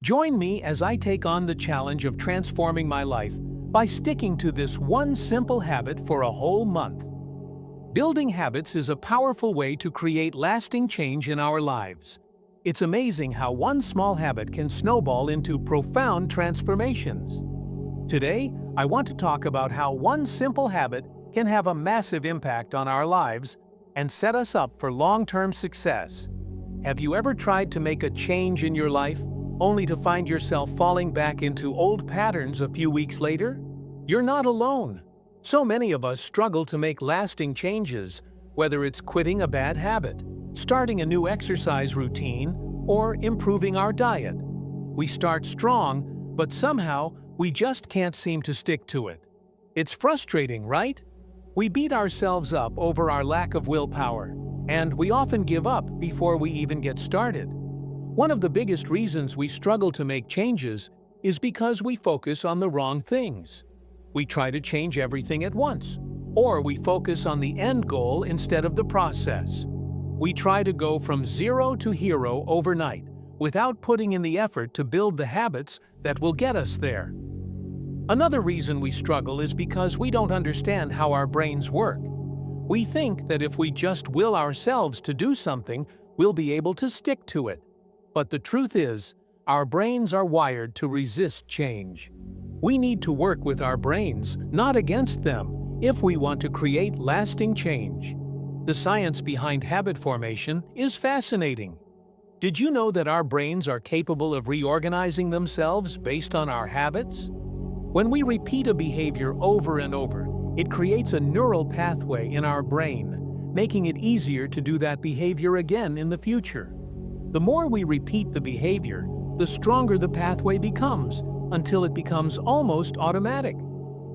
Join me as I take on the challenge of transforming my life by sticking to this one simple habit for a whole month. Building habits is a powerful way to create lasting change in our lives. It's amazing how one small habit can snowball into profound transformations. Today, I want to talk about how one simple habit can have a massive impact on our lives and set us up for long-term success. Have you ever tried to make a change in your life, only to find yourself falling back into old patterns a few weeks later? You're not alone. So many of us struggle to make lasting changes, whether it's quitting a bad habit, starting a new exercise routine, or improving our diet. We start strong, but somehow we just can't seem to stick to it. It's frustrating, right? We beat ourselves up over our lack of willpower, and we often give up before we even get started. One of the biggest reasons we struggle to make changes is because we focus on the wrong things. We try to change everything at once, or we focus on the end goal instead of the process. We try to go from zero to hero overnight, without putting in the effort to build the habits that will get us there. Another reason we struggle is because we don't understand how our brains work. We think that if we just will ourselves to do something, we'll be able to stick to it. But the truth is, our brains are wired to resist change. We need to work with our brains, not against them, if we want to create lasting change. The science behind habit formation is fascinating. Did you know that our brains are capable of reorganizing themselves based on our habits? When we repeat a behavior over and over, it creates a neural pathway in our brain, making it easier to do that behavior again in the future. The more we repeat the behavior, the stronger the pathway becomes, until it becomes almost automatic.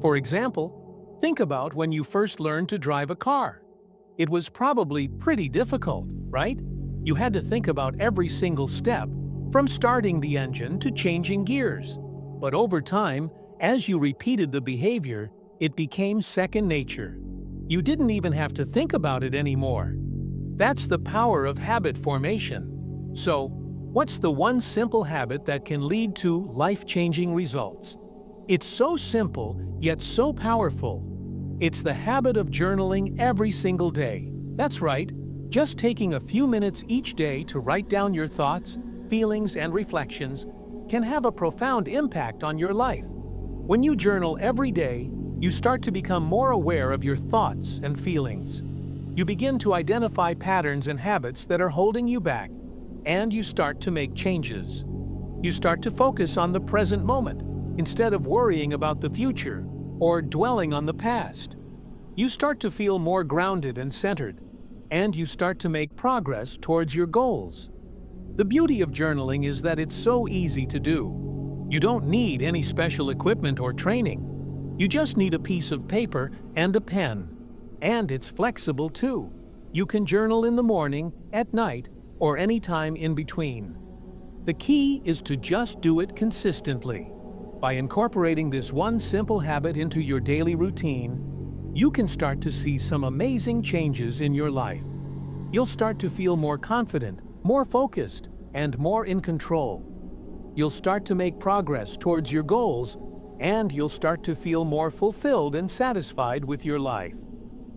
For example, think about when you first learned to drive a car. It was probably pretty difficult, right? You had to think about every single step, from starting the engine to changing gears. But over time, as you repeated the behavior, it became second nature. You didn't even have to think about it anymore. That's the power of habit formation. So, what's the one simple habit that can lead to life-changing results? It's so simple, yet so powerful. It's the habit of journaling every single day. That's right, just taking a few minutes each day to write down your thoughts, feelings, and reflections can have a profound impact on your life. When you journal every day, you start to become more aware of your thoughts and feelings. You begin to identify patterns and habits that are holding you back, and you start to make changes. You start to focus on the present moment, instead of worrying about the future or dwelling on the past. You start to feel more grounded and centered, and you start to make progress towards your goals. The beauty of journaling is that it's so easy to do. You don't need any special equipment or training. You just need a piece of paper and a pen. And it's flexible too. You can journal in the morning, at night, or any time in between. The key is to just do it consistently. By incorporating this one simple habit into your daily routine, you can start to see some amazing changes in your life. You'll start to feel more confident, more focused, and more in control. You'll start to make progress towards your goals, and you'll start to feel more fulfilled and satisfied with your life.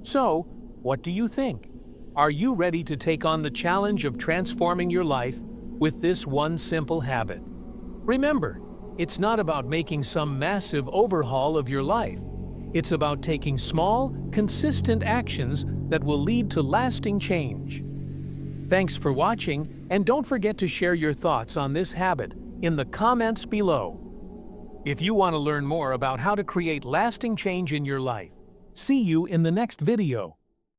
So, what do you think? Are you ready to take on the challenge of transforming your life with this one simple habit? Remember, it's not about making some massive overhaul of your life. It's about taking small, consistent actions that will lead to lasting change. Thanks for watching, and don't forget to share your thoughts on this habit in the comments below. If you want to learn more about how to create lasting change in your life, see you in the next video.